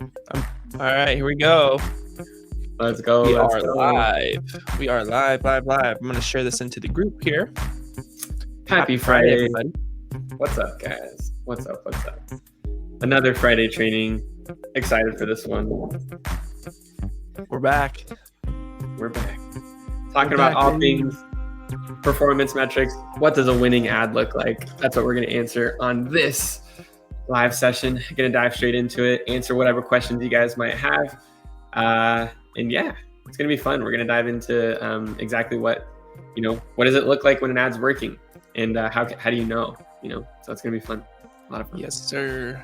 All right, here we go. Let's go. We let's are go. live. We are live. I'm going to share this into the group here. Happy Friday, everybody. What's up, guys? What's up? Another Friday training. Excited for this one. We're back. Talking about all things performance metrics. What does a winning ad look like? That's what we're going to answer on this live session. Going to dive straight into it, answer whatever questions you guys might have. And yeah, it's going to be fun. We're going to dive into exactly what does it look like when an ad's working, and how do you know? So it's going to be fun. A lot of fun. Yes, sir.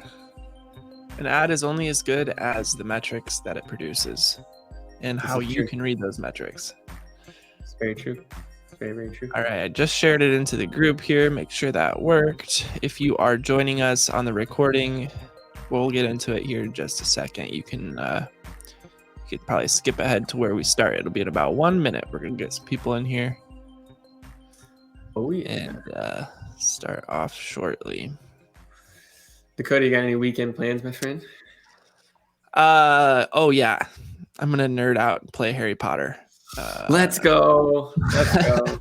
An ad is only as good as the metrics that it produces and how you can read those metrics. It's very true. Very, very true. All right, I just shared it into the group here. Make sure that worked. If you are joining us on the recording, we'll get into it here in just a second. You can you could probably skip ahead to where we start. It'll be in about 1 minute. We're gonna get some people in here. Oh yeah. And start off shortly. Dakota, you got any weekend plans, my friend? Oh yeah, I'm gonna nerd out and play Harry Potter. Let's go. I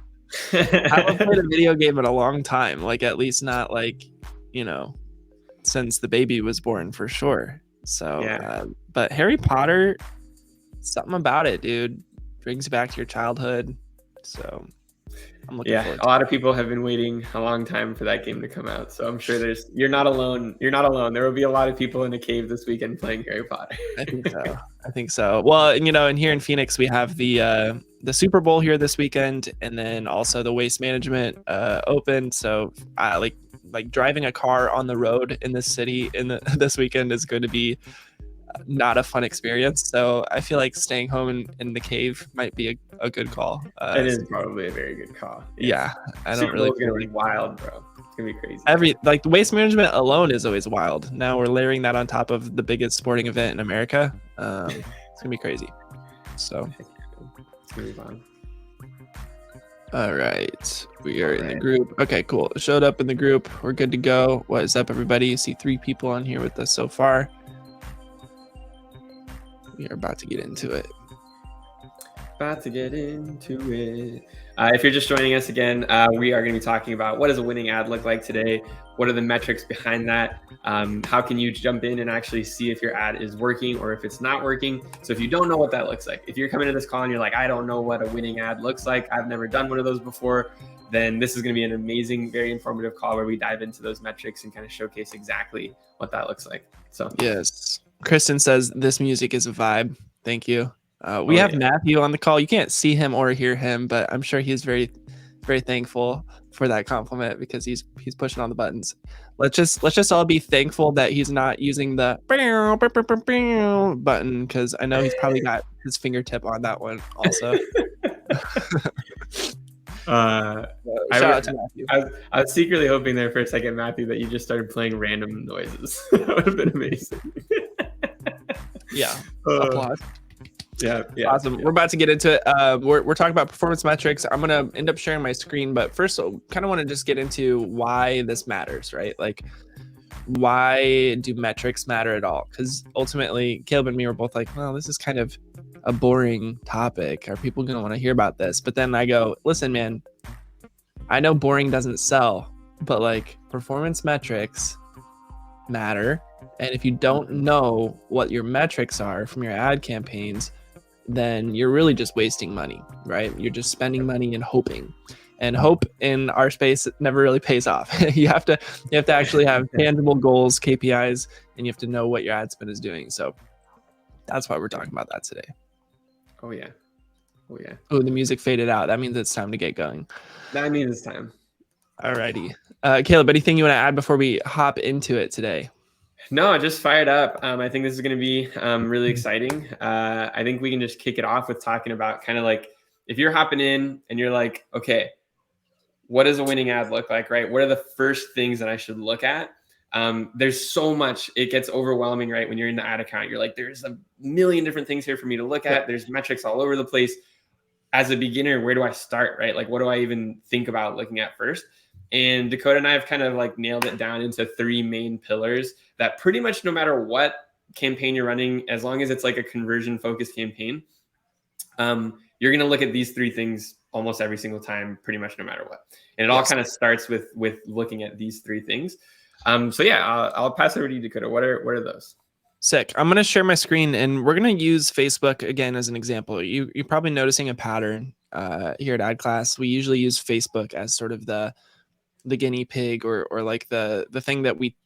haven't played a video game in a long time. Like, at least not since the baby was born, for sure. So yeah. But Harry Potter, something about it, dude, brings you back to your childhood. So I'm looking forward to it. A lot of people have been waiting a long time for that game to come out. So I'm sure you're not alone. There will be a lot of people in a cave this weekend playing Harry Potter. I think so. Well, and here in Phoenix, we have the Super Bowl here this weekend, and then also the Waste Management Open. So like driving a car on the road in this city this weekend is going to be not a fun experience. So I feel like staying home in the cave might be a good call. It is probably a very good call. Yeah, I don't really. It's gonna be wild, bro. It's gonna be crazy. The Waste Management alone is always wild. Now we're layering that on top of the biggest sporting event in America. It's gonna be crazy. So it's gonna be fun. All right, we are in the group. Okay, cool. Showed up in the group. We're good to go. What is up, everybody? You see 3 people on here with us so far. We are about to get into it. If you're just joining us again, we are going to be talking about what does a winning ad look like today? What are the metrics behind that? How can you jump in and actually see if your ad is working or if it's not working? So if you don't know what that looks like, if you're coming to this call and you're like, I don't know what a winning ad looks like, I've never done one of those before, then this is going to be an amazing, very informative call where we dive into those metrics and kind of showcase exactly what that looks like. So yes. Kristen says this music is a vibe. Thank you. We have Matthew on the call. You can't see him or hear him, but I'm sure he's very, very thankful for that compliment because he's pushing on the buttons. Let's just all be thankful that he's not using the button, because I know he's probably got his fingertip on that one also. Shout out to Matthew. I was secretly hoping there for a second, Matthew, that you just started playing random noises. That would have been amazing. Yeah. Applause. Yeah. Awesome. We're about to get into it. We're talking about performance metrics. I'm going to end up sharing my screen, but first I kind of want to just get into why this matters, right? Like, why do metrics matter at all? Because ultimately, Caleb and me were both like, well, this is kind of a boring topic. Are people going to want to hear about this? But then I go, listen, man, I know boring doesn't sell, but like, performance metrics matter. And if you don't know what your metrics are from your ad campaigns, then you're really just wasting money, right? You're just spending money and hoping. And hope in our space never really pays off. You have to actually have tangible goals, KPIs, and you have to know what your ad spend is doing. So that's why we're talking about that today. Oh yeah. Oh, the music faded out. That means it's time to get going. That means it's time. Alrighty. Caleb, anything you want to add before we hop into it today? No, just fired up. I think this is going to be really exciting. I think we can just kick it off with talking about kind of like, if you're hopping in and you're like, okay, what does a winning ad look like, right? What are the first things that I should look at? There's so much, it gets overwhelming, right? When you're in the ad account, you're like, there's a million different things here for me to look at. There's metrics all over the place. As a beginner, where do I start, right? Like, what do I even think about looking at first? And Dakota and I have kind of like nailed it down into 3 main pillars that pretty much no matter what campaign you're running, as long as it's like a conversion focused campaign, you're going to look at these three things almost every single time, pretty much no matter what. And it all kind of starts with looking at these three things. So yeah, I'll pass it over to you, Dakota. What are those? Sick. I'm going to share my screen, and we're going to use Facebook again as an example. You're probably noticing a pattern here at AdClass. We usually use Facebook as sort of the guinea pig, or like the thing that we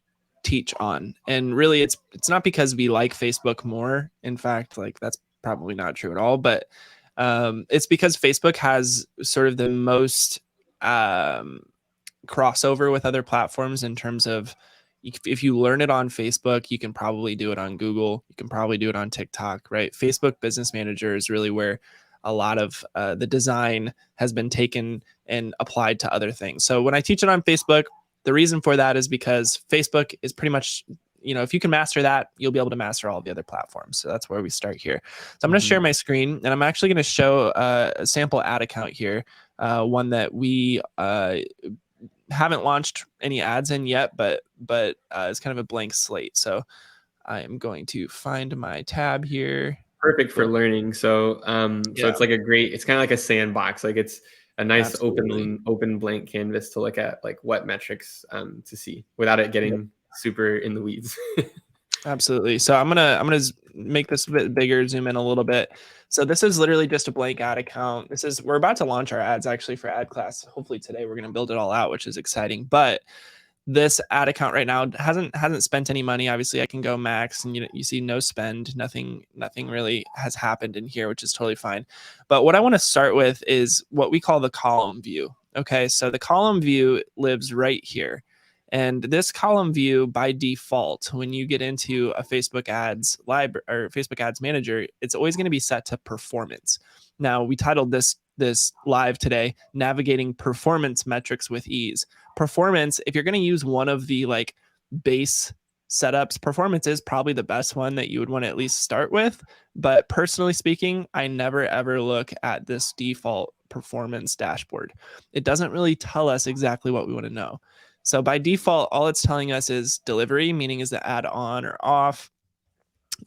teach on. And really, it's not because we like Facebook more. In fact, like that's probably not true at all. But it's because Facebook has sort of the most crossover with other platforms in terms of, if you learn it on Facebook, you can probably do it on Google. You can probably do it on TikTok, right? Facebook Business Manager is really where a lot of the design has been taken and applied to other things. So when I teach it on Facebook, the reason for that is because Facebook is pretty much, if you can master that, you'll be able to master all the other platforms. So that's where we start here. So I'm going to share my screen, and I'm actually going to show a sample ad account here, one that we haven't launched any ads in yet, but it's kind of a blank slate. So I am going to find my tab here. Perfect for learning. So so it's like it's kind of like a sandbox. Like it's a nice open blank canvas to look at, like what metrics to see without it getting super in the weeds. Absolutely. So I'm gonna make this a bit bigger, zoom in a little bit. So this is literally just a blank ad account. We're about to launch our ads actually for AdClass. Hopefully today we're gonna build it all out, which is exciting. But this ad account right now hasn't spent any money. Obviously, I can go max, and you see no spend. Nothing really has happened in here, which is totally fine. But what I want to start with is what we call the column view. Okay, so the column view lives right here. And this column view, by default, when you get into a Facebook ads library or Facebook ads manager, it's always going to be set to performance. Now, we titled this live today, Navigating Performance Metrics with Ease. Performance, if you're going to use one of the like base setups, performance is probably the best one that you would want to at least start with. But personally speaking, I never ever look at this default performance dashboard. It doesn't really tell us exactly what we want to know. So by default, all it's telling us is delivery, meaning is the ad on or off,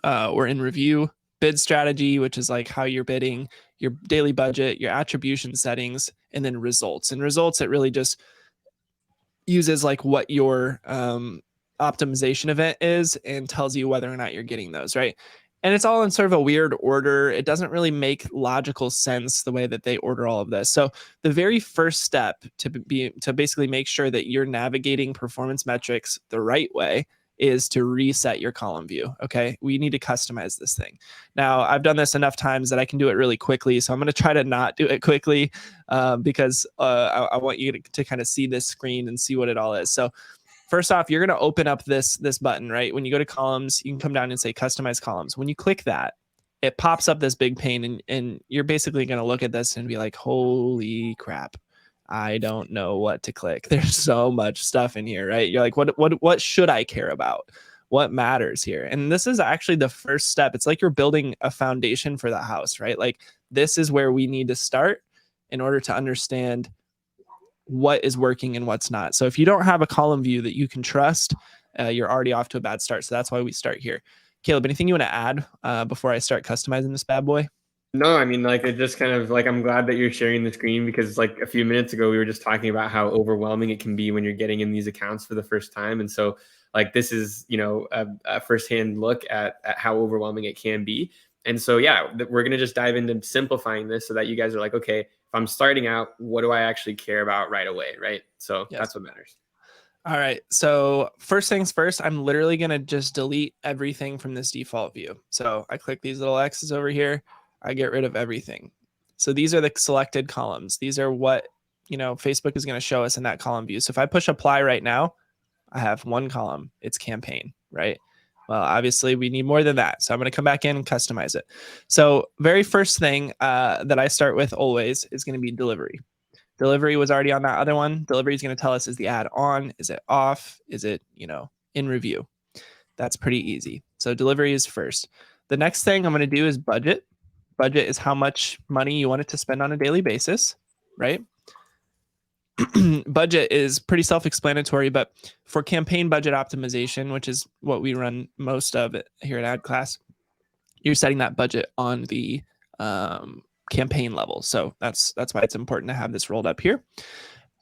or in review, bid strategy, which is like how you're bidding, your daily budget, your attribution settings, and then results. And results, it really just uses like what your optimization event is and tells you whether or not you're getting those, right? And it's all in sort of a weird order. It doesn't really make logical sense the way that they order all of this. So the very first step to basically make sure that you're navigating performance metrics the right way is to reset your column view. Okay, we need to customize this thing. Now, I've done this enough times that I can do it really quickly. So I'm going to try to not do it quickly because I want you to kind of see this screen and see what it all is. So first off, you're going to open up this button, right? When you go to columns, you can come down and say customize columns. When you click that, it pops up this big pane, and you're basically going to look at this and be like, holy crap, I don't know what to click. There's so much stuff in here, right? You're like, what should I care about? What matters here? And this is actually the first step. It's like you're building a foundation for the house, right? Like this is where we need to start in order to understand what is working and what's not. So if you don't have a column view that you can trust, you're already off to a bad start. So that's why we start here. Caleb, anything you want to add before I start customizing this bad boy? No, I mean, like, it just kind of like, I'm glad that you're sharing the screen, because like a few minutes ago, we were just talking about how overwhelming it can be when you're getting in these accounts for the first time. And so like, this is, a firsthand look at how overwhelming it can be. And so, yeah, we're going to just dive into simplifying this so that you guys are like, okay, if I'm starting out, what do I actually care about right away? Right. So that's what matters. All right. So first things first, I'm literally going to just delete everything from this default view. So I click these little X's over here. I get rid of everything. So these are the selected columns. These are what, Facebook is going to show us in that column view. So if I push apply right now, I have one column. It's campaign, right? Well, obviously we need more than that. So I'm going to come back in and customize it. So very first thing that I start with always is going to be delivery. Delivery was already on that other one. Delivery is going to tell us, is the ad on? Is it off? Is it, in review? That's pretty easy. So delivery is first. The next thing I'm going to do is budget. Budget is how much money you want it to spend on a daily basis, right? budget is pretty self-explanatory, but for campaign budget optimization, which is what we run most of it here at AdClass, you're setting that budget on the campaign level. So that's why it's important to have this rolled up here.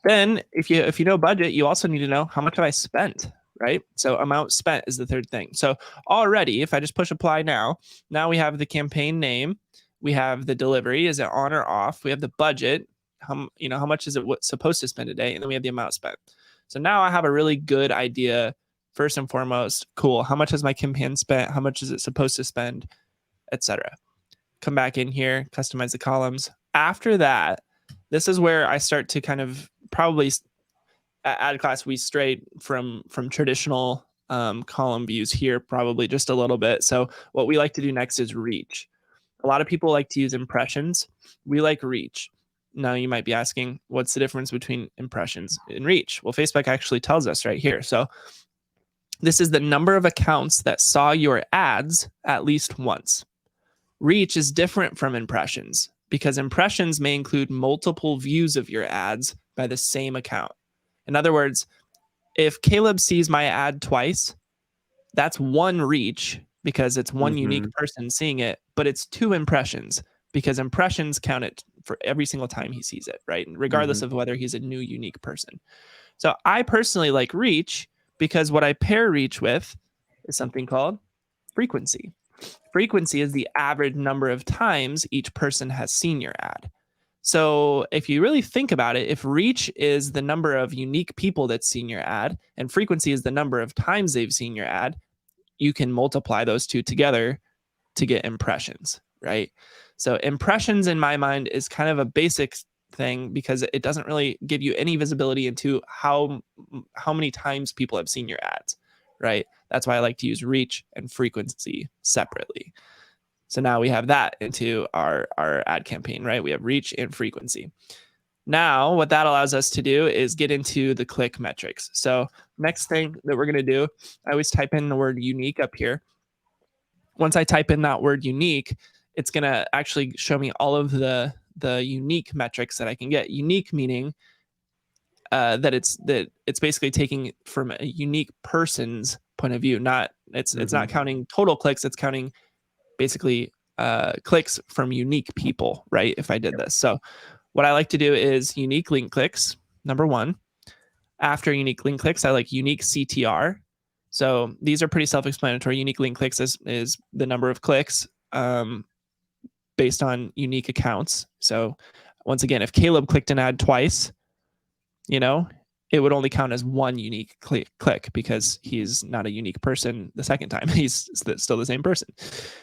Then if you know budget, you also need to know how much have I spent, right? So amount spent is the third thing. So already, if I just push apply now we have the campaign name, we have the delivery, is it on or off? We have the budget, how much is it supposed to spend a day, and then we have the amount spent. So now I have a really good idea. First and foremost, cool. How much has my campaign spent? How much is it supposed to spend, etc. Come back in here, customize the columns. After that, this is where I start to kind of probably at AdClass, we strayed from traditional column views here, probably just a little bit. So what we like to do next is reach. A lot of people like to use impressions. We like reach. Now you might be asking, what's the difference between impressions and reach? Well, Facebook actually tells us right here. So this is the number of accounts that saw your ads at least once. Reach is different from impressions because impressions may include multiple views of your ads by the same account. In other words, if Caleb sees my ad twice, that's one reach because it's one unique person seeing it, but it's 2 impressions because impressions count it for every single time he sees it, right? Regardless of whether he's a new unique person. So I personally like reach because what I pair reach with is something called frequency. Frequency is the average number of times each person has seen your ad. So if you really think about it, if reach is the number of unique people that's seen your ad and frequency is the number of times they've seen your ad, you can multiply those two together to get impressions, right? So impressions in my mind is kind of a basic thing because it doesn't really give you any visibility into how many times people have seen your ads, right? That's why I like to use reach and frequency separately. So now we have that into our ad campaign, right? We have reach and frequency. Now, what that allows us to do is get into the click metrics. So next thing that we're going to do, I always type in the word unique up here. Once I type in that word unique, it's going to actually show me all of the unique metrics that I can get. Unique meaning that it's basically taking from a unique person's point of view. It's not counting total clicks. It's counting basically clicks from unique people, right? If I did this. So what I like to do is unique link clicks, number 1. After unique link clicks, I like unique CTR. So these are pretty self-explanatory. Unique link clicks is the number of clicks based on unique accounts. So once again, if Caleb clicked an ad twice, it would only count as one unique click because he's not a unique person the second time. He's still the same person.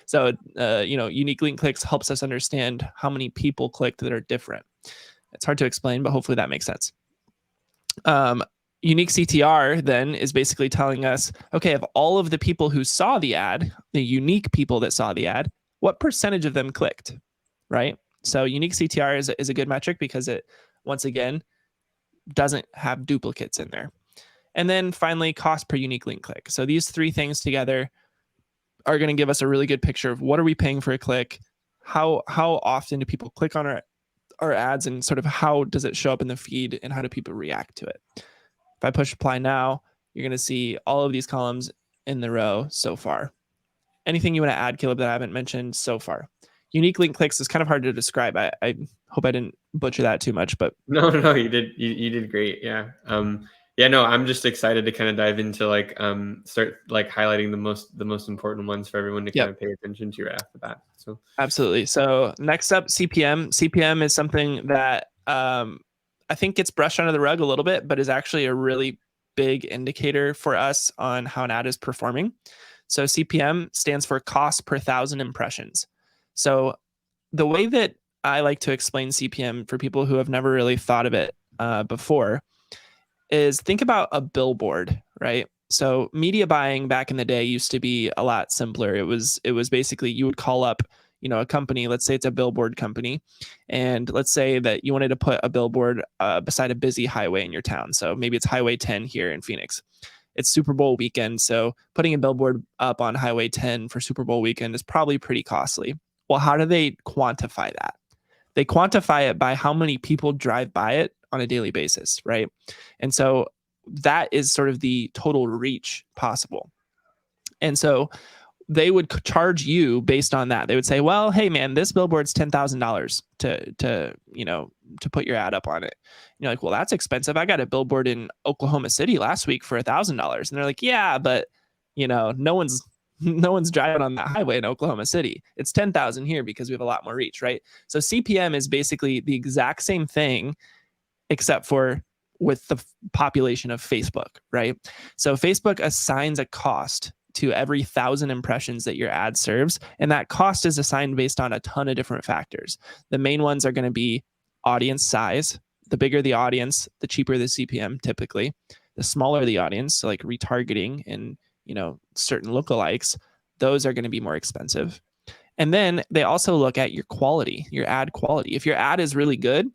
So, unique link clicks helps us understand how many people clicked that are different. It's hard to explain, but hopefully that makes sense. Unique CTR then is basically telling us, okay, of all of the people who saw the ad, the unique people that saw the ad, what percentage of them clicked, right? So unique CTR is a good metric because it, once again, doesn't have duplicates in there. And then finally, cost per unique link click. So these 3 things together are going to give us a really good picture of what are we paying for a click, how often do people click on our ads, and sort of how does it show up in the feed and how do people react to it. If I push apply now, you're going to see all of these columns in the row so far. Anything you want to add, Caleb, that I haven't mentioned so far? Unique link clicks is kind of hard to describe. I hope I didn't butcher that too much, but no, you did. You did great. Yeah. No, I'm just excited to kind of dive into start highlighting the most important ones for everyone to kind of pay attention to right off the bat. So absolutely. So next up, CPM. CPM is something that I think gets brushed under the rug a little bit, but is actually a really big indicator for us on how an ad is performing. So CPM stands for cost per 1,000 impressions. So the way that I like to explain CPM for people who have never really thought of it before is think about a billboard, right? So media buying back in the day used to be a lot simpler. It was basically you would call up, a company, let's say it's a billboard company, and let's say that you wanted to put a billboard beside a busy highway in your town. So maybe it's Highway 10 here in Phoenix. It's Super Bowl weekend, so putting a billboard up on Highway 10 for Super Bowl weekend is probably pretty costly. Well, how do they quantify that? They quantify it by how many people drive by it on a daily basis, right? And so that is sort of the total reach possible. And so they would charge you based on that. They would say, well, hey man, this billboard's $10,000 to put your ad up on it. And you're like, well, that's expensive. I got a billboard in Oklahoma City last week for $1,000. And they're like, yeah, but no one's driving on that highway in Oklahoma City. It's 10,000 here because we have a lot more reach, right? So CPM is basically the exact same thing, except for with the population of Facebook, right? So Facebook assigns a cost to every 1,000 impressions that your ad serves. And that cost is assigned based on a ton of different factors. The main ones are going to be audience size. The bigger the audience, the cheaper the CPM typically. The smaller the audience, so like retargeting and certain lookalikes, those are going to be more expensive. And then they also look at your quality, your ad quality. If your ad is really good,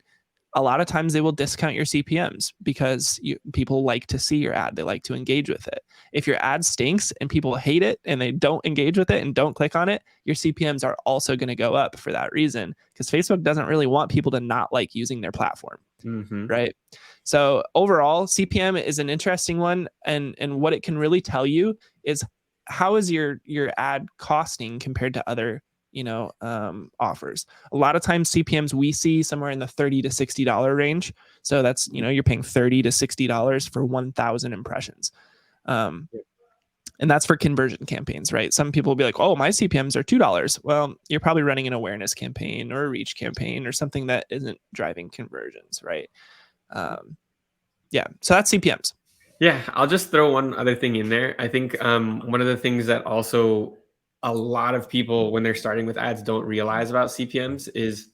a lot of times they will discount your CPMs because people like to see your ad. They like to engage with it. If your ad stinks and people hate it and they don't engage with it and don't click on it, your CPMs are also going to go up for that reason, because Facebook doesn't really want people to not like using their platform. Right? So overall, CPM is an interesting one. And what it can really tell you is how is your ad costing compared to other offers. A lot of times CPMs we see somewhere in the $30 to $60 range. So that's, you're paying $30 to $60 for 1,000 impressions. And that's for conversion campaigns, right? Some people will be like, oh, my CPMs are $2. Well, you're probably running an awareness campaign or a reach campaign or something that isn't driving conversions, right? So that's CPMs. Yeah, I'll just throw one other thing in there. I think one of the things that also a lot of people, when they're starting with ads, don't realize about CPMs is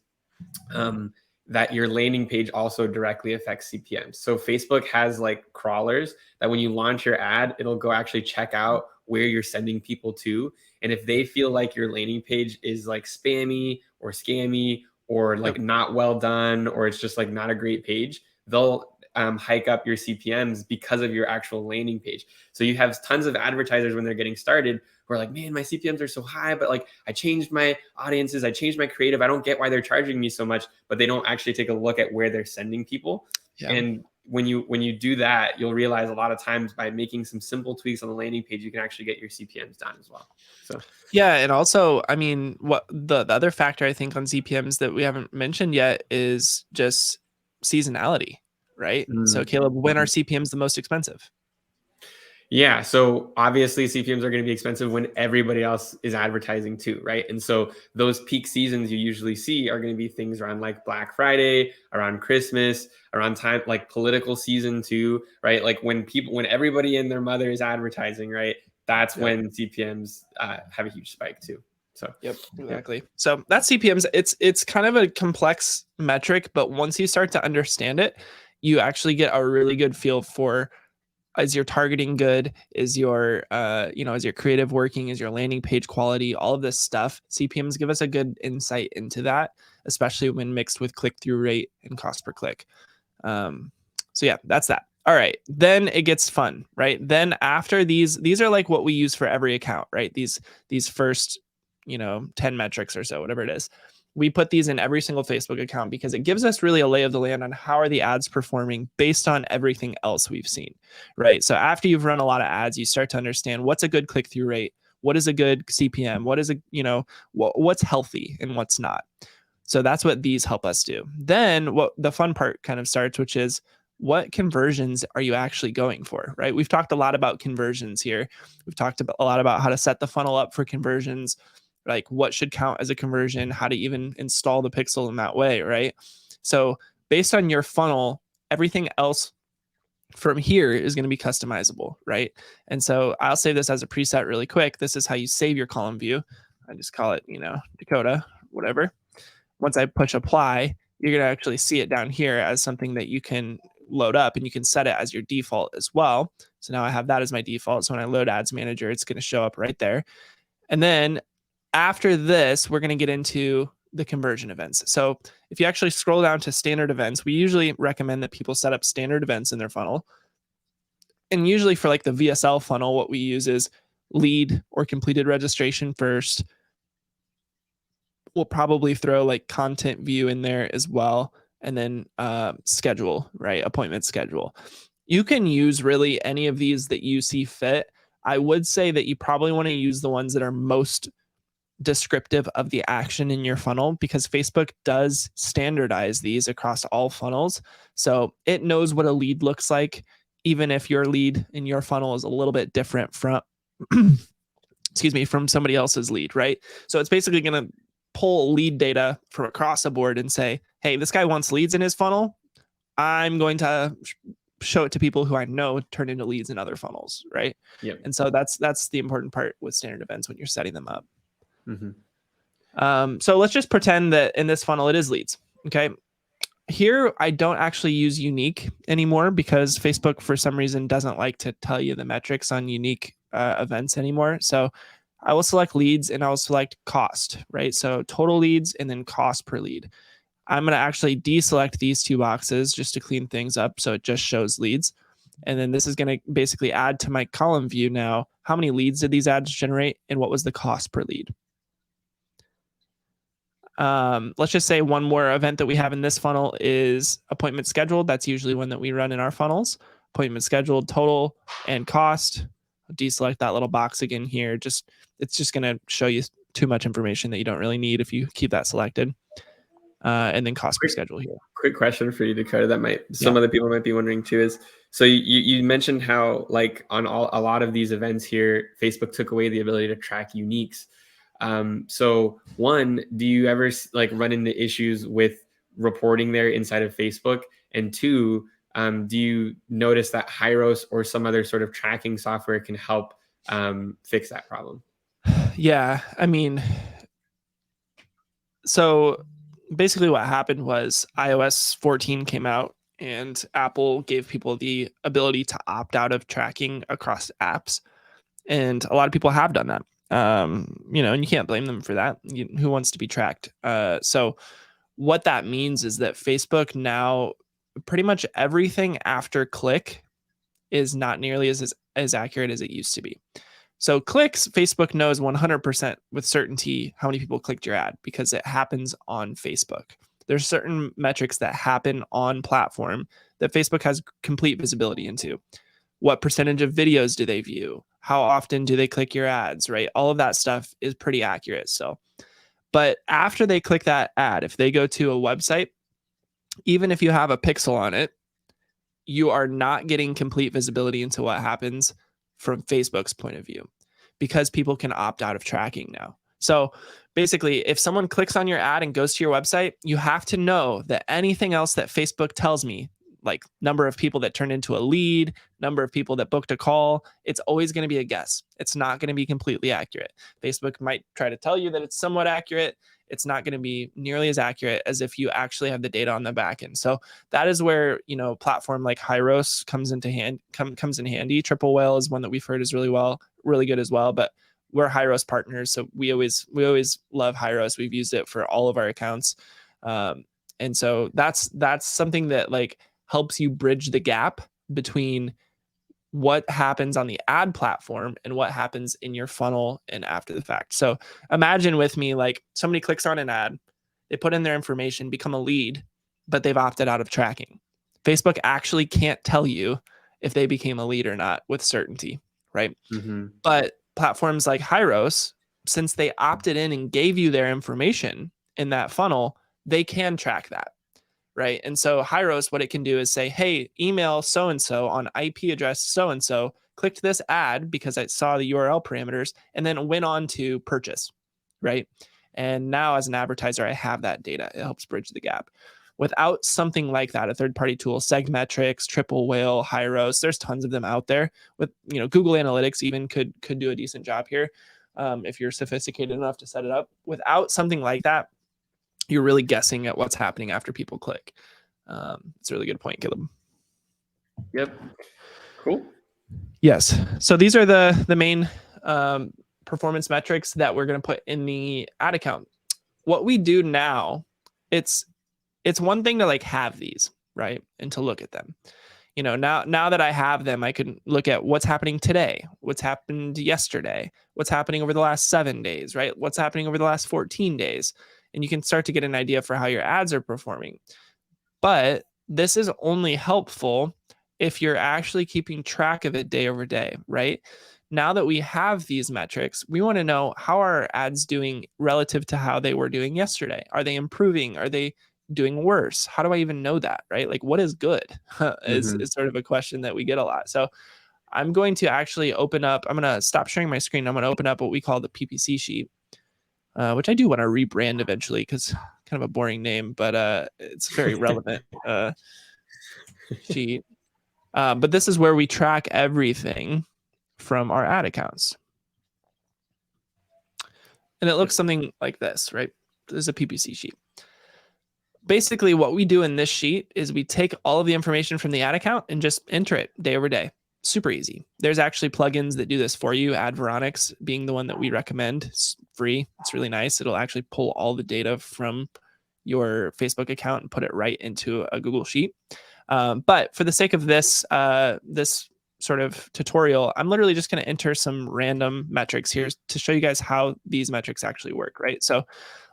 that your landing page also directly affects CPMs. So Facebook has like crawlers that when you launch your ad, it'll go actually check out where you're sending people to. And if they feel like your landing page is like spammy or scammy or like not well done, or it's just like not a great page, they'll hike up your CPMs because of your actual landing page. So you have tons of advertisers when they're getting started who are like, man, my CPMs are so high, but like I changed my audiences, I changed my creative. I don't get why they're charging me so much, but they don't actually take a look at where they're sending people. Yeah. And when you do that, you'll realize a lot of times by making some simple tweaks on the landing page, you can actually get your CPMs down as well. So yeah, and also, I mean, what the other factor I think on CPMs that we haven't mentioned yet is just seasonality, right? So Caleb, when are CPMs the most expensive? Yeah, so obviously CPMs are going to be expensive when everybody else is advertising too, right? And so those peak seasons you usually see are going to be things around like Black Friday, around Christmas, around time like political season too, right? Like when everybody and their mother is advertising, right? That's when CPMs have a huge spike too. So exactly. So that's CPMs. It's kind of a complex metric, but once you start to understand it, you actually get a really good feel for, is your targeting good? Is your, is your creative working? Is your landing page quality? All of this stuff. CPMs give us a good insight into that, especially when mixed with click-through rate and cost per click. So yeah, that's that. All right. Then it gets fun, right? Then after these are like what we use for every account, right? These first, 10 metrics or so, whatever it is. We put these in every single Facebook account because it gives us really a lay of the land on how are the ads performing based on everything else we've seen, right? So after you've run a lot of ads, you start to understand what's a good click-through rate, what is a good CPM, what is what's healthy and what's not. So that's what these help us do. Then what the fun part kind of starts, which is what conversions are you actually going for, right? We've talked a lot about conversions here. We've talked a lot about how to set the funnel up for conversions, like what should count as a conversion, how to even install the pixel in that way, right? So based on your funnel, everything else from here is going to be customizable, right? And so I'll save this as a preset really quick. This is how you save your column view. I just call it, Dakota, whatever. Once I push apply, you're going to actually see it down here as something that you can load up, and you can set it as your default as well. So now I have that as my default. So when I load Ads Manager, it's going to show up right there. And then after this, we're going to get into the conversion events. So if you actually scroll down to standard events, we usually recommend that people set up standard events in their funnel. And usually for like the VSL funnel, what we use is lead or completed registration first, we'll probably throw like content view in there as well. And then schedule, right? Appointment schedule. You can use really any of these that you see fit. I would say that you probably want to use the ones that are most descriptive of the action in your funnel, because Facebook does standardize these across all funnels. So it knows what a lead looks like, even if your lead in your funnel is a little bit different from, excuse me, from somebody else's lead, right? So it's basically going to pull lead data from across the board and say, hey, this guy wants leads in his funnel. I'm going to show it to people who I know turn into leads in other funnels, right? Yep. And so that's the important part with standard events when you're setting them up. Mm-hmm. So let's just pretend that in this funnel it is leads. Okay. Here, I don't actually use unique anymore because Facebook, for some reason, doesn't like to tell you the metrics on unique events anymore. So I will select leads and I will select cost, right? So total leads and then cost per lead. I'm going to actually deselect these two boxes just to clean things up. So it just shows leads. And then this is going to basically add to my column view now, how many leads did these ads generate and what was the cost per lead? Let's just say one more event that we have in this funnel is appointment scheduled. That's usually one that we run in our funnels. Appointment scheduled, total and cost. I'll deselect that little box again here. It's just going to show you too much information that you don't really need if you keep that selected. And then cost per schedule here. Quick question for you, Dakota, that some other people might be wondering too is, so you mentioned how like on a lot of these events here, Facebook took away the ability to track uniques. So one, do you ever like run into issues with reporting there inside of Facebook? And two, do you notice that Hyros or some other sort of tracking software can help fix that problem? Yeah, I mean, so basically what happened was iOS 14 came out and Apple gave people the ability to opt out of tracking across apps. And a lot of people have done that. And you can't blame them for that. Who wants to be tracked? So what that means is that Facebook now, pretty much everything after click is not nearly as accurate as it used to be. So clicks, Facebook knows 100% with certainty how many people clicked your ad because it happens on Facebook. There's certain metrics that happen on platform that Facebook has complete visibility into. What percentage of videos do they view? How often do they click your ads, right? All of that stuff is pretty accurate. So, but after they click that ad, if they go to a website, even if you have a pixel on it, you are not getting complete visibility into what happens from Facebook's point of view because people can opt out of tracking now. So basically, if someone clicks on your ad and goes to your website, you have to know that anything else that Facebook tells me, like number of people that turned into a lead, number of people that booked a call, it's always going to be a guess. It's not going to be completely accurate. Facebook might try to tell you that it's somewhat accurate. It's not going to be nearly as accurate as if you actually have the data on the back end. So that is where, platform like Hyros comes in handy. Triple Whale is one that we've heard is really good as well, but we're Hyros partners. So we always love Hyros. We've used it for all of our accounts. And so that's something that like helps you bridge the gap between what happens on the ad platform and what happens in your funnel and after the fact. So imagine with me, like somebody clicks on an ad, they put in their information, become a lead, but they've opted out of tracking. Facebook actually can't tell you if they became a lead or not with certainty, right? Mm-hmm. But platforms like Hyros, since they opted in and gave you their information in that funnel, they can track that. Right. And so Hyros, what it can do is say, hey, email so-and-so on IP address so-and-so, clicked this ad because I saw the URL parameters and then went on to purchase. Right. And now as an advertiser, I have that data. It helps bridge the gap. Without something like that, a third-party tool, Segmetrics, Triple Whale, Hyros, there's tons of them out there. With Google Analytics even could do a decent job here if you're sophisticated enough to set it up. Without something like that, you're really guessing at what's happening after people click. It's a really good point, Caleb. Yep. Cool. Yes. So these are the main performance metrics that we're going to put in the ad account. What we do now, it's one thing to like have these, right? And to look at them. Now that I have them, I can look at what's happening today, what's happened yesterday, what's happening over the last 7 days, right? What's happening over the last 14 days. and you can start to get an idea for how your ads are performing. But this is only helpful if you're actually keeping track of it day over day, right? Now that we have these metrics, we want to know, how are our ads doing relative to how they were doing yesterday? Are they improving? Are they doing worse? How do I even know that, right? Like, what is good is sort of a question that we get a lot. So I'm going to actually open up, I'm going to stop sharing my screen. I'm going to open up what we call the PPC sheet, which I do want to rebrand eventually because kind of a boring name, but it's very relevant sheet. But this is where we track everything from our ad accounts. And it looks something like this, right? This is a PPC sheet. Basically, what we do in this sheet is we take all of the information from the ad account and just enter it day over day. Super easy. There's actually plugins that do this for you. Adveronics being the one that we recommend. It's free. It's really nice. It'll actually pull all the data from your Facebook account and put it right into a Google Sheet. But for the sake of this this sort of tutorial, I'm literally just going to enter some random metrics here to show you guys how these metrics actually work, right? So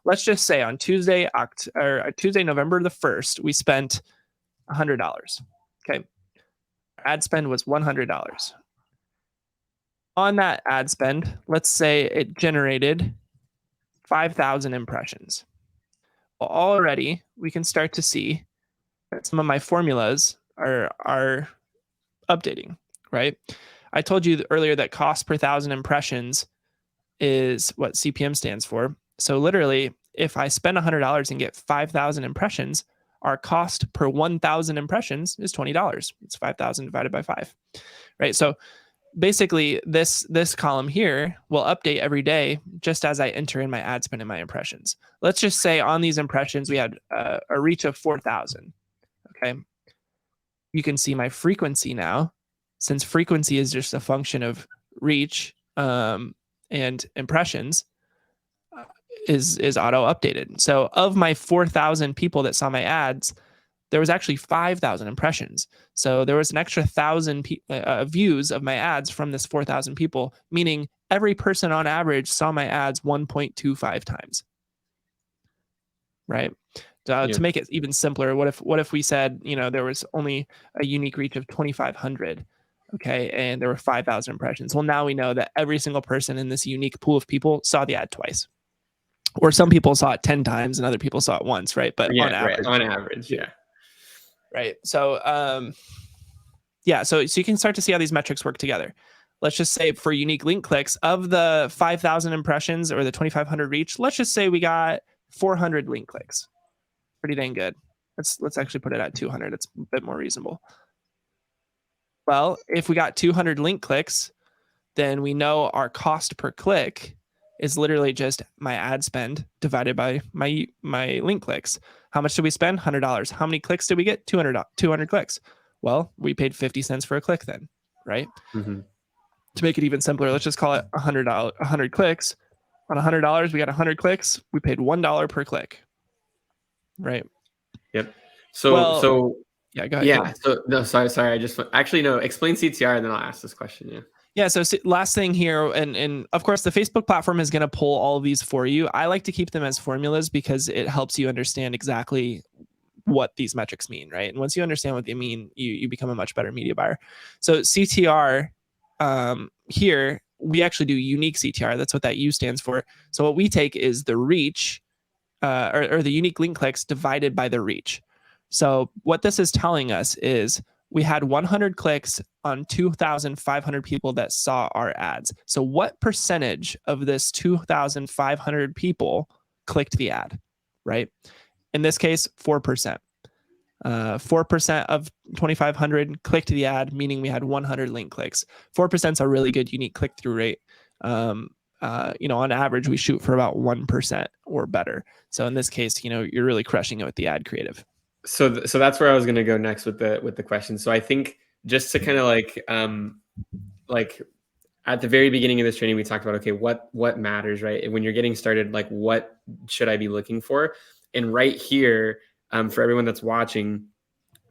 let's just say on Tuesday, November the 1st, we spent $100. Okay. Ad spend was $100. On that ad spend, let's say it generated 5,000 impressions. Well, already we can start to see that some of my formulas are updating, right? I told you earlier that cost per 1,000 impressions is what CPM stands for. So literally, if I spend $100 and get 5,000 impressions, our cost per 1,000 impressions is $20. It's 5,000 divided by 5, right? So basically, this column here will update every day just as I enter in my ad spend and my impressions. Let's just say on these impressions, we had a reach of 4,000, okay? You can see my frequency now, since frequency is just a function of reach and impressions, is auto updated. So of my 4,000 people that saw my ads, there was actually 5,000 impressions. So there was an extra 1,000 views of my ads from this 4,000 people, meaning every person on average saw my ads 1.25 times. Right? To make it even simpler, what if we said, there was only a unique reach of 2,500, okay, and there were 5,000 impressions. Well, now we know that every single person in this unique pool of people saw the ad twice. Or some people saw it 10 times and other people saw it once, right? But on average. Right. On average, yeah. Right. So, so you can start to see how these metrics work together. Let's just say for unique link clicks, of the 5,000 impressions or the 2,500 reach, let's just say we got 400 link clicks. Pretty dang good. Let's actually put it at 200. It's a bit more reasonable. Well, if we got 200 link clicks, then we know our cost per click is literally just my ad spend divided by my link clicks. How much did we spend? $100. How many clicks did we get? 200 clicks. Well, we paid 50 cents for a click then, right? Mm-hmm. To make it even simpler, let's just call it $100 clicks. On $100, we got 100 clicks. We paid $1 per click. Right. Yep. So yeah, go ahead. Yeah. So no, sorry. I just actually no. Explain CTR, and then I'll ask this question. Yeah. Yeah. So last thing here, and of course, the Facebook platform is going to pull all of these for you. I like to keep them as formulas because it helps you understand exactly what these metrics mean, right? And once you understand what they mean, you become a much better media buyer. So CTR here, we actually do unique CTR. That's what that U stands for. So what we take is the reach. Or the unique link clicks divided by the reach. So what this is telling us is we had 100 clicks on 2,500 people that saw our ads. So what percentage of this 2,500 people clicked the ad, right? In this case, 4%. 4% of 2,500 clicked the ad, meaning we had 100 link clicks. 4% is a really good unique click-through rate. On average, we shoot for about 1% or better. So in this case, you're really crushing it with the ad creative. So that's where I was going to go next with the question. So I think just to kind of like at the very beginning of this training, we talked about, okay, what matters, right? And when you're getting started, like what should I be looking for? And right here, for everyone that's watching,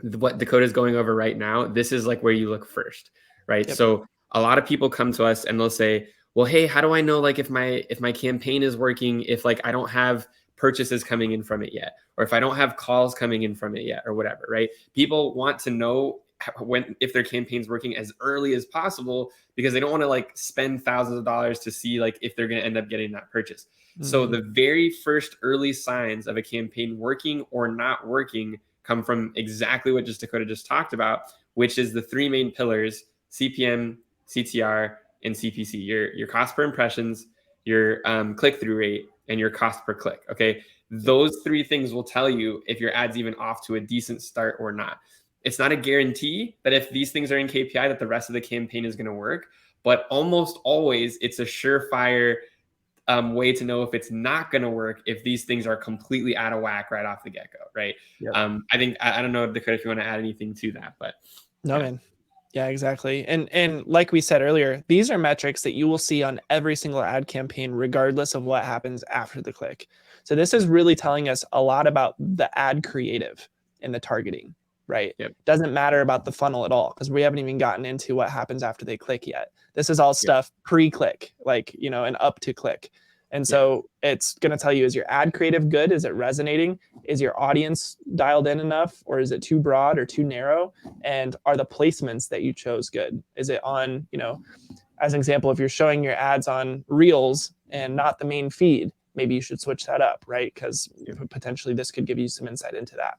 what Dakota is going over right now, this is like where you look first, right? Yep. So a lot of people come to us and they'll say, well, hey, how do I know like if my campaign is working, if like I don't have purchases coming in from it yet, or if I don't have calls coming in from it yet, or whatever, right? People want to know if their campaign's working as early as possible, because they don't want to like spend thousands of dollars to see like if they're going to end up getting that purchase. So the very first early signs of a campaign working or not working come from exactly what Dakota just talked about, which is the three main pillars: CPM, CTR, and CPC. Your cost per impressions, your click-through rate, and your cost per click. Okay, those three things will tell you if your ad's even off to a decent start or not. It's not a guarantee that if these things are in KPI that the rest of the campaign is going to work, but almost always it's a surefire way to know if it's not going to work if these things are completely out of whack right off the get-go, right? Yep. I think, I don't know, Dakota, if you want to add anything to that, but no, man. Yeah, exactly. And like we said earlier, these are metrics that you will see on every single ad campaign, regardless of what happens after the click. So this is really telling us a lot about the ad creative and the targeting, right? Yep. Doesn't matter about the funnel at all, because we haven't even gotten into what happens after they click yet. This is all stuff pre-click, like, you know, and up to click. And so it's going to tell you, is your ad creative good? Is it resonating? Is your audience dialed in enough, or is it too broad or too narrow? And are the placements that you chose good? Is it on, you know, as an example, if you're showing your ads on Reels and not the main feed, maybe you should switch that up, right? Because potentially this could give you some insight into that.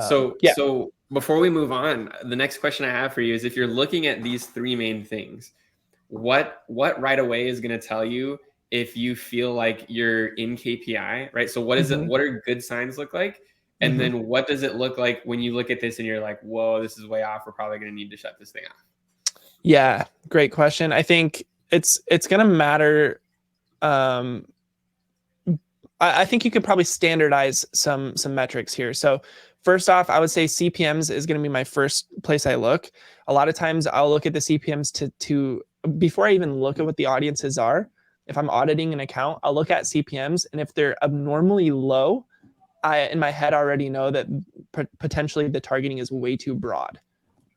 So before we move on, the next question I have for you is, if you're looking at these three main things, what right away is going to tell you if you feel like you're in KPI, right? So what is it? What are good signs look like? And then what does it look like when you look at this and you're like, whoa, this is way off. We're probably going to need to shut this thing off. Yeah, great question. I think it's going to matter. I think you could probably standardize some metrics here. So first off, I would say CPMs is going to be my first place I look. A lot of times I'll look at the CPMs to before I even look at what the audiences are. If I'm auditing an account, I'll look at CPMs, and if they're abnormally low, I in my head already know that potentially the targeting is way too broad,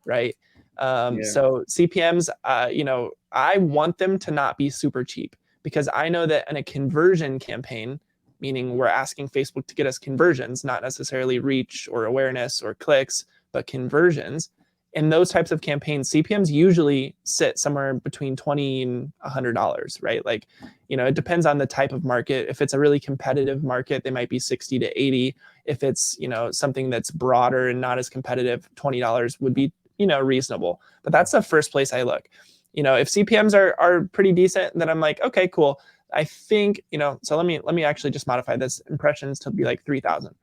right? So CPMs, you know, I want them to not be super cheap, because I know that in a conversion campaign, meaning we're asking Facebook to get us conversions, not necessarily reach or awareness or clicks, but conversions. In those types of campaigns, CPMs usually sit somewhere between $20 and $100, right? Like, you know, it depends on the type of market. If it's a really competitive market, they might be 60 to 80. If it's, you know, something that's broader and not as competitive, $20 would be, you know, reasonable. But that's the first place I look. You know, if CPMs are pretty decent, then I'm like, okay, cool. I think, you know, so let me actually just modify this impressions to be like 3,000.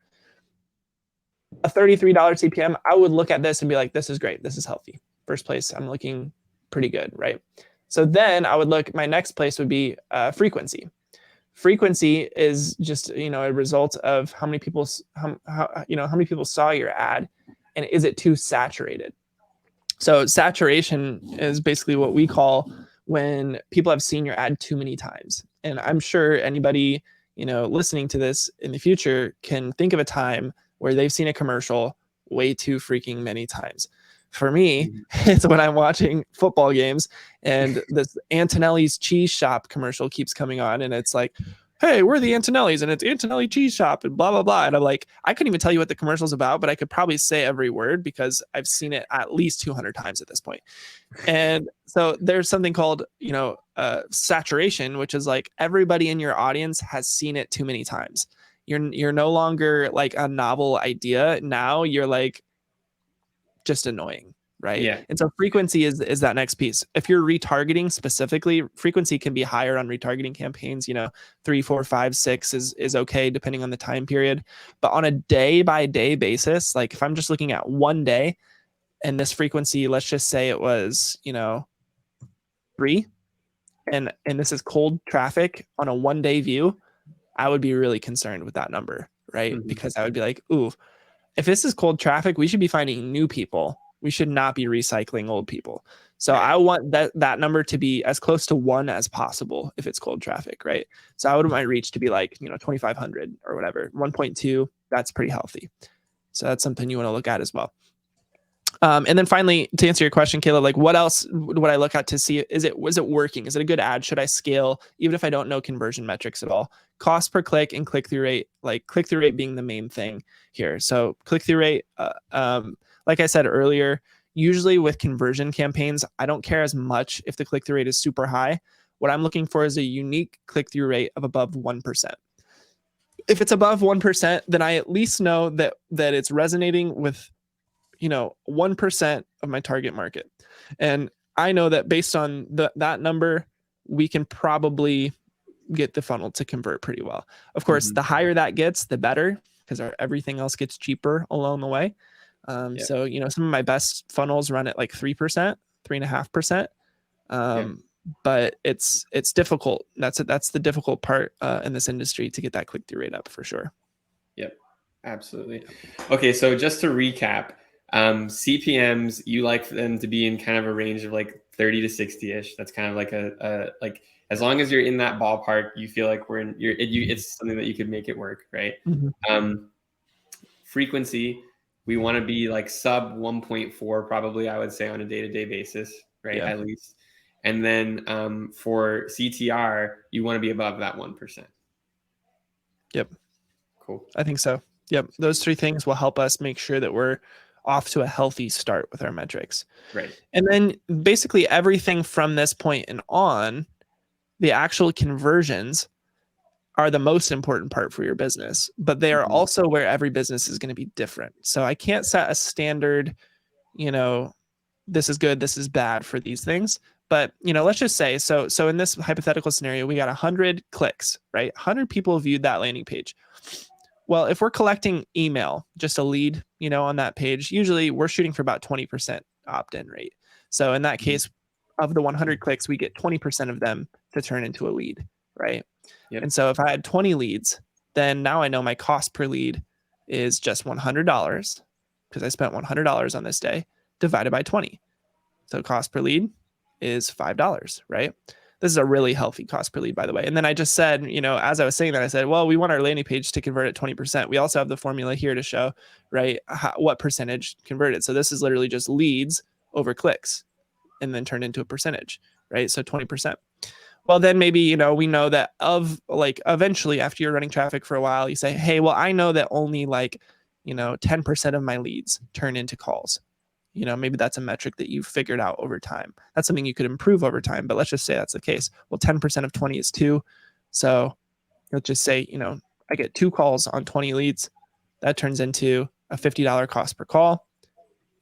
A $33 CPM, I would look at this and be like, this is great. This is healthy. First place, I'm looking pretty good, right? So then I would look, my next place would be frequency. Frequency is just, you know, a result of how many people, how many people saw your ad, and is it too saturated? So saturation is basically what we call when people have seen your ad too many times. And I'm sure anybody, you know, listening to this in the future can think of a time where they've seen a commercial way too freaking many times. For me, it's when I'm watching football games and this Antonelli's cheese shop commercial keeps coming on, and it's like, hey, we're the Antonellis and it's Antonelli cheese shop and blah, blah, blah. And I'm like, I couldn't even tell you what the commercial's about, but I could probably say every word because I've seen it at least 200 times at this point. And so there's something called, you know, saturation, which is like everybody in your audience has seen it too many times. You're no longer like a novel idea. Now you're like just annoying, right? Yeah. And so frequency is that next piece. If you're retargeting specifically, frequency can be higher on retargeting campaigns. You know, 3, 4, 5, 6 is okay depending on the time period. But on a day by day basis, like if I'm just looking at one day, and this frequency, let's just say it was, you know, 3, and this is cold traffic on a 1 day view, I would be really concerned with that number, right? Because I would be like, ooh, if this is cold traffic, we should be finding new people. We should not be recycling old people. So I want that number to be as close to 1 as possible if it's cold traffic, right? So I would want my reach to be like, you know, 2,500 or whatever. 1.2, that's pretty healthy. So that's something you want to look at as well. And then finally, to answer your question, Kayla, like what else would I look at to see, was it working? Is it a good ad? Should I scale even if I don't know conversion metrics at all? Cost per click and click-through rate, like click-through rate being the main thing here. So click-through rate, like I said earlier, usually with conversion campaigns, I don't care as much if the click-through rate is super high. What I'm looking for is a unique click-through rate of above 1%. If it's above 1%, then I at least know that it's resonating with 1% of my target market. And I know that based on that number, we can probably get the funnel to convert pretty well. Of course, the higher that gets, the better, because everything else gets cheaper along the way. So, some of my best funnels run at like 3%, 3.5%. But it's difficult. That's the difficult part in this industry, to get that click-through rate up for sure. Yep, absolutely. Okay, so just to recap, CPMs, you like them to be in kind of a range of like 30 to 60-ish. That's kind of like like, as long as you're in that ballpark, you feel like it's something that you could make it work, right? Frequency, we want to be like sub 1.4, probably, I would say, on a day-to-day basis, right? At least. And then for CTR, you want to be above that 1%. Yep. Cool. I think so. Yep. Those 3 things will help us make sure that we're off to a healthy start with our metrics. Right. And then basically everything from this point and on, the actual conversions are the most important part for your business, but they are also where every business is going to be different. So I can't set a standard, this is good, this is bad for these things. But, let's just say, so in this hypothetical scenario, we got 100 clicks, right? 100 people viewed that landing page. Well, if we're collecting email, just a lead, on that page, usually we're shooting for about 20% opt-in rate. So in that case, of the 100 clicks, we get 20% of them to turn into a lead, right? And so if I had 20 leads, then now I know my cost per lead is just $100, because I spent $100 on this day, divided by 20. So cost per lead is $5, right? This is a really healthy cost per lead, by the way. And then I just said, as I was saying that, I said, well, we want our landing page to convert at 20%. We also have the formula here to show, right, what percentage converted. So this is literally just leads over clicks and then turned into a percentage, right? So 20%. Well, then maybe, we know that eventually after you're running traffic for a while, you say, hey, well, I know that only 10% of my leads turn into calls. Maybe that's a metric that you've figured out over time. That's something you could improve over time, but let's just say that's the case. Well, 10% of 20 is 2. So let's just say, I get 2 calls on 20 leads. That turns into a $50 cost per call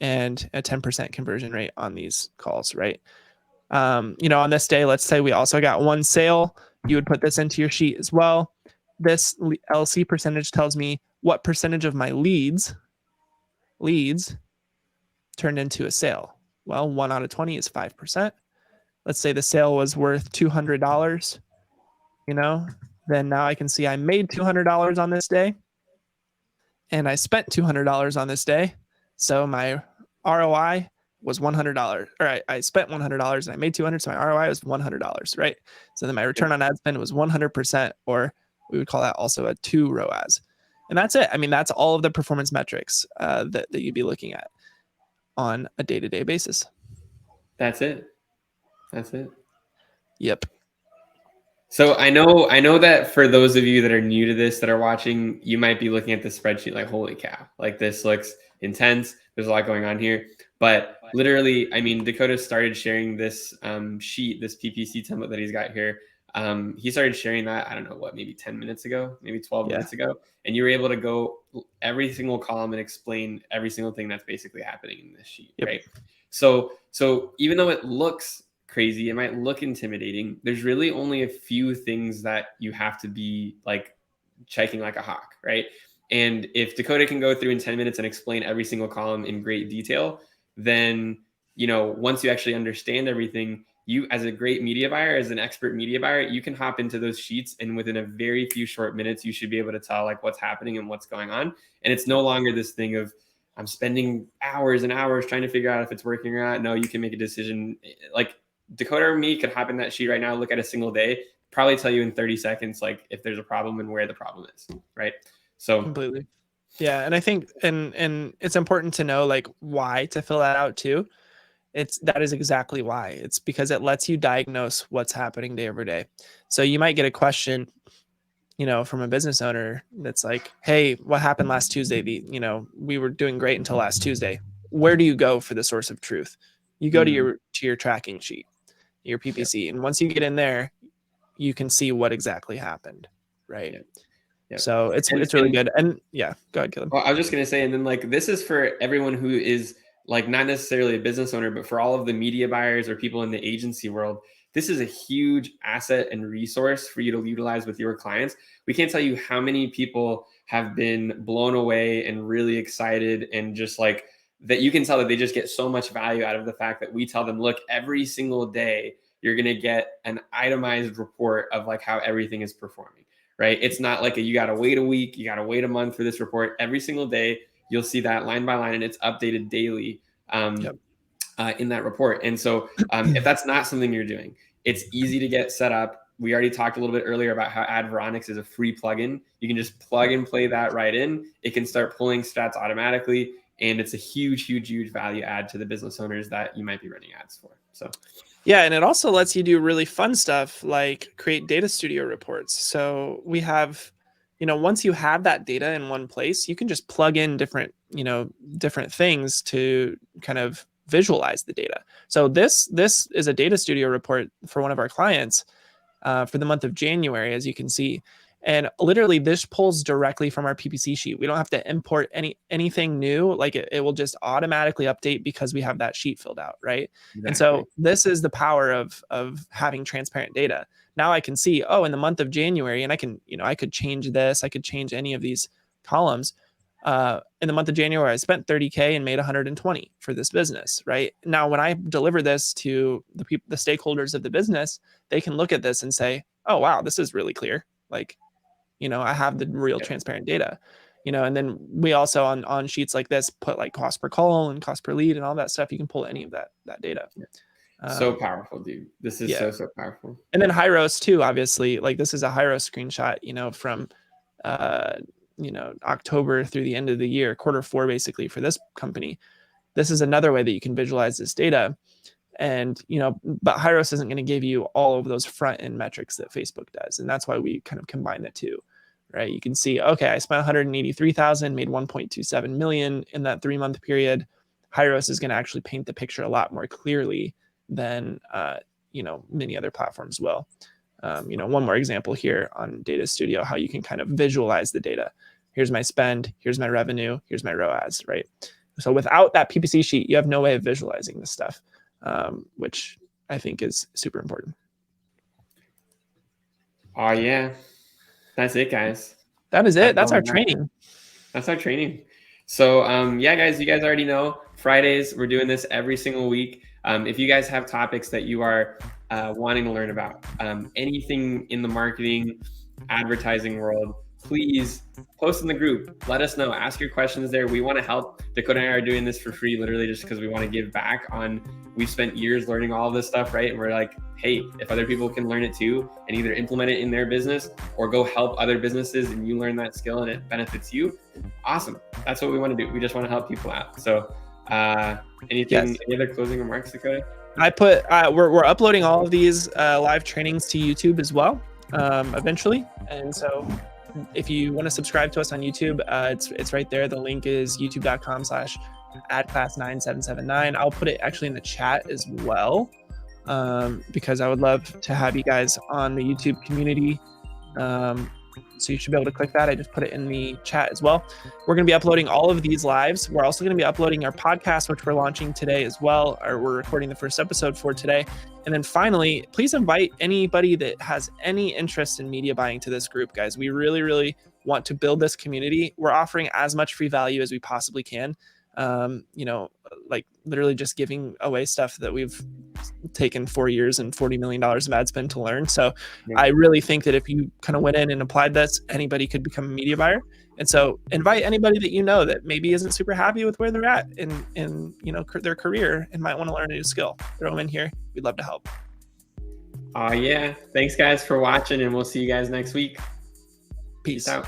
and a 10% conversion rate on these calls, right? On this day, let's say we also got 1 sale. You would put this into your sheet as well. This LC percentage tells me what percentage of my leads turned into a sale. Well, 1 out of 20 is 5%. Let's say the sale was worth $200, then now I can see I made $200 on this day and I spent $200 on this day. So my ROI was $100, or I spent $100 and I made $200. So my ROI was $100, right? So then my return on ad spend was 100%, or we would call that also a 2 ROAS. And that's it. I mean, that's all of the performance metrics that you'd be looking at on a day-to-day basis. That's it. Yep. So I know that for those of you that are new to this, that are watching, you might be looking at the spreadsheet like, holy cow, like this looks intense. There's a lot going on here. But literally, I mean, Dakota started sharing this sheet, this PPC template that he's got here. He started sharing that, I don't know what, maybe 10 minutes ago, maybe 12 minutes ago. And you were able to go every single column and explain every single thing that's basically happening in this sheet, right? So even though it looks crazy, it might look intimidating, there's really only a few things that you have to be like checking like a hawk, right? And if Dakota can go through in 10 minutes and explain every single column in great detail, then, once you actually understand everything, you, as a great media buyer, as an expert media buyer, you can hop into those sheets, and within a very few short minutes, you should be able to tell like what's happening and what's going on. And it's no longer this thing of, I'm spending hours and hours trying to figure out if it's working or not. No, you can make a decision. Like Dakota or me could hop in that sheet right now, look at a single day, probably tell you in 30 seconds, like if there's a problem and where the problem is, right? So completely. Yeah, and I think and it's important to know like why to fill that out too. That is exactly why. It's because it lets you diagnose what's happening day over day. So you might get a question, from a business owner that's like, "Hey, what happened last Tuesday? We were doing great until last Tuesday. Where do you go for the source of truth? You go to Mm, your tracking sheet, your yep, PPC, and once you get in there, you can see what exactly happened, right? yep, yep. So it's really And good. And yeah, go ahead, Caleb. well, I was just gonna say, and then like this is for everyone who is like not necessarily a business owner, but for all of the media buyers or people in the agency world, this is a huge asset and resource for you to utilize with your clients. We can't tell you how many people have been blown away and really excited and just like that you can tell that they just get so much value out of the fact that we tell them, look, every single day you're gonna get an itemized report of like how everything is performing, right? It's not like you got to wait a week, you got to wait a month for this report. Every single day, you'll see that line by line, and it's updated daily Yep. in that report. And so, if that's not something you're doing, it's easy to get set up. We already talked a little bit earlier about how Adveronics is a free plugin. You can just plug and play that right in. It can start pulling stats automatically, and it's a huge, huge, huge value add to the business owners that you might be running ads for. So. Yeah, and it also lets you do really fun stuff like create data studio reports. So we have, once you have that data in one place, you can just plug in different things to kind of visualize the data. So this is a data studio report for one of our clients for the month of January, as you can see. And literally this pulls directly from our PPC sheet. We don't have to import anything new. Like it will just automatically update because we have that sheet filled out, right? Exactly. And so this is the power of having transparent data. Now I can see, in the month of January, and I could change this, I could change any of these columns. In the month of January, I spent 30K and made 120 for this business, right? Now, when I deliver this to the stakeholders of the business, they can look at this and say, oh, wow, this is really clear. Like, I have the real transparent data, and then we also on sheets like this put like cost per call and cost per lead and all that stuff. You can pull any of that data. So powerful, dude. This is so powerful. And then Hyros too, obviously, like this is a Hyros screenshot, from, October through the end of the year, Q4, basically for this company. This is another way that you can visualize this data. And, but Hyros isn't going to give you all of those front end metrics that Facebook does. And that's why we kind of combine the two, right? You can see, okay, I spent 183,000, made 1.27 million in that 3-month period. Hyros is going to actually paint the picture a lot more clearly than, many other platforms will. One more example here on Data Studio, how you can kind of visualize the data. Here's my spend, here's my revenue, here's my ROAS, right? So without that PPC sheet, you have no way of visualizing this stuff. Which I think is super important. Oh yeah, that's it, guys. That is it. That's our training. That's our training. So yeah, guys, you guys already know Fridays we're doing this every single week. If you guys have topics that you are wanting to learn about, anything in the marketing, advertising world, please post in the group. Let us know. Ask your questions there. We want to help. Dakota and I are doing this for free, literally just because we want to give back on. We've spent years learning all of this stuff, right? And we're like, hey, if other people can learn it too and either implement it in their business or go help other businesses and you learn that skill and it benefits you, awesome. That's what we want to do. We just want to help people out. So any other closing remarks, Dakota? We're uploading all of these live trainings to YouTube as well eventually. And so if you want to subscribe to us on YouTube, it's right there. The link is youtube.com/AdClass9779. I'll put it actually in the chat as well, because I would love to have you guys on the YouTube community. So you should be able to click that. I just put it in the chat as well. We're going to be uploading all of these lives. We're also going to be uploading our podcast, which we're launching today as well, or we're recording the first episode for today. And then finally, please invite anybody that has any interest in media buying to this group, guys. We really, really want to build this community. We're offering as much free value as we possibly can. Like literally just giving away stuff that we've taken 4 years and $40 million of ad spend to learn. So I really think that if you kind of went in and applied this, anybody could become a media buyer. And so invite anybody that you know that maybe isn't super happy with where they're at in their career and might want to learn a new skill. Throw them in here. We'd love to help. Yeah. Thanks guys for watching, and we'll see you guys next week. Peace out.